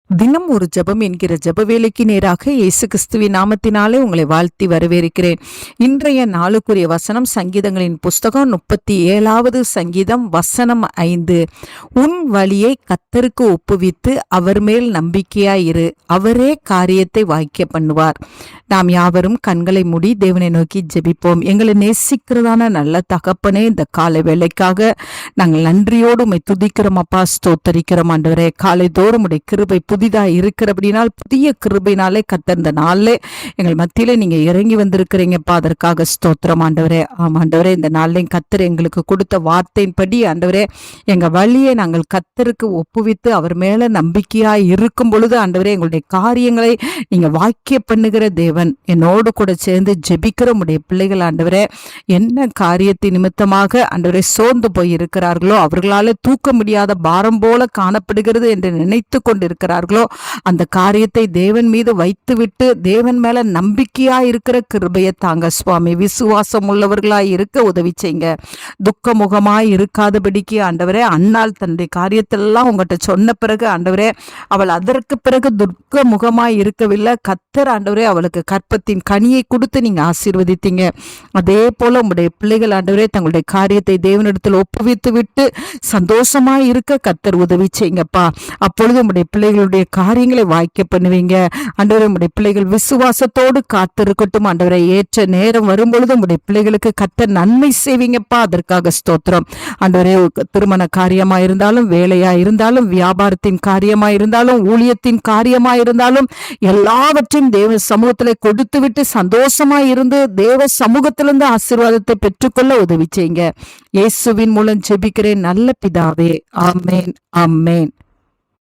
தினம் ஒரு ஜெபம் என்கிற ஜெப வேலைக்கு நேராக இயேசு கிறிஸ்துவின் நாமத்தினாலே உங்களை வாழ்த்தி வரவேற்கிறேன். இன்றைய நாளுக்குரிய வசனம் சங்கீதங்களின் புஸ்தகம் 37வது சங்கீதம் வசனம் 5. உன் வழியை கர்த்தருக்கு ஒப்புவித்து அவர் மேல் நம்பிக்கையாயிரு, அவரே காரியத்தை வாய்க்க பண்ணுவார். நாம் யாவரும் கண்களை மூடி தேவனை நோக்கி ஜெபிப்போம். எங்களை நேசிக்கிறதான நல்ல தகப்பனே, இந்த காலை வேலைக்காக நாங்கள் நன்றியோடு உம்மை துதிக்கிறோம் அப்பா, ஸ்தோத்தரிக்கிறோம் ஆண்டவரே. காலை தோறும் உடைய கிருபை புதிதா இருக்கிறபடினால் புதிய கிருபையினாலே கர்த்தர் இந்த நாளிலே எங்கள் மத்தியிலே நீங்க இறங்கி வந்திருக்கிறீங்கப்பா, அதற்காக ஸ்தோத்திரம் ஆண்டவரே. ஆண்டவரே, இந்த நாளிலையும் கர்த்தர் எங்களுக்கு கொடுத்த வார்த்தையின்படி ஆண்டவரே, எங்க வழியை நாங்கள் கர்த்தருக்கு ஒப்புவித்து அவர் மேல நம்பிக்கையா இருக்கும் பொழுது ஆண்டவரே, எங்களுடைய காரியங்களை நீங்க வாக்கிய பண்ணுகிற தேவன். என்னோடு கூட சேர்ந்து ஜெபிக்கிற உடைய பிள்ளைகள் ஆண்டவரே, என்ன காரியத்தை நிமித்தமாக ஆண்டவரே சோர்ந்து போய் இருக்கிறார்களோ, அவர்களால தூக்க முடியாத பாரம் போல காணப்படுகிறது என்று நினைத்து கொண்டிருக்கிறார்களோ, அந்த காரியத்தை தேவன் மீது வைத்துவிட்டு தேவன் மேல நம்பிக்கையா இருக்கிற கிருபையை தாங்க சுவாமி. விசுவாசம் உள்ளவர்களாய் இருக்க உதவி செய்யுங்க. துக்க முகமாய் இருக்காதபடிக்கு ஆண்டவரே, அன்னாள் தன்னுடைய காரியத்தெல்லாம் உங்கள்கிட்ட சொன்ன பிறகு ஆண்டவரே, அவள் அதற்கு பிறகு துக்க முகமாய் இருக்கவில்லை. கர்த்தர் ஆண்டவரே அவளுக்கு கற்பத்தின் கனியை கொடுத்து நீங்க ஆசீர்வதித்தீங்க. அதே போல உங்களுடைய பிள்ளைகள் ஆண்டவரே தங்களுடைய காரியத்தை தேவனிடத்தில் ஒப்புவித்து விட்டு சந்தோஷமாய் இருக்க கர்த்தர் உதவி செய்யுங்கப்பா. அப்பொழுது உங்களுடைய பிள்ளைகளுடைய காரியங்களை வாய்க்க பண்ணுவீங்க ஆண்டவரே. உடைய பிள்ளைகள் விசுவாசத்தோடு காத்திருக்கட்டும் ஆண்டவரை. ஏற்ற நேரம் வரும்பொழுது உடைய பிள்ளைகளுக்கு கர்த்தர் நன்மை செய்வீங்கப்பா, அதற்காக ஸ்தோத்திரம் ஆண்டவரே. திருமண காரியமா இருந்தாலும், வேலையா இருந்தாலும், வியாபாரத்தின் காரியமா இருந்தாலும், ஊழியத்தின் காரியமா இருந்தாலும், எல்லாவற்றையும் தேவ சமூகத்திலே கொடுத்து விட்டு சந்தோஷமா இருந்து தேவ சமூகத்திலிருந்து ஆசீர்வாதத்தை பெற்றுக்கொள்ள உதவி செய்யுங்க. இயேசுவின் மூலம் ஜெபிக்கிறேன் நல்ல பிதாவே, ஆமேன், ஆமேன்.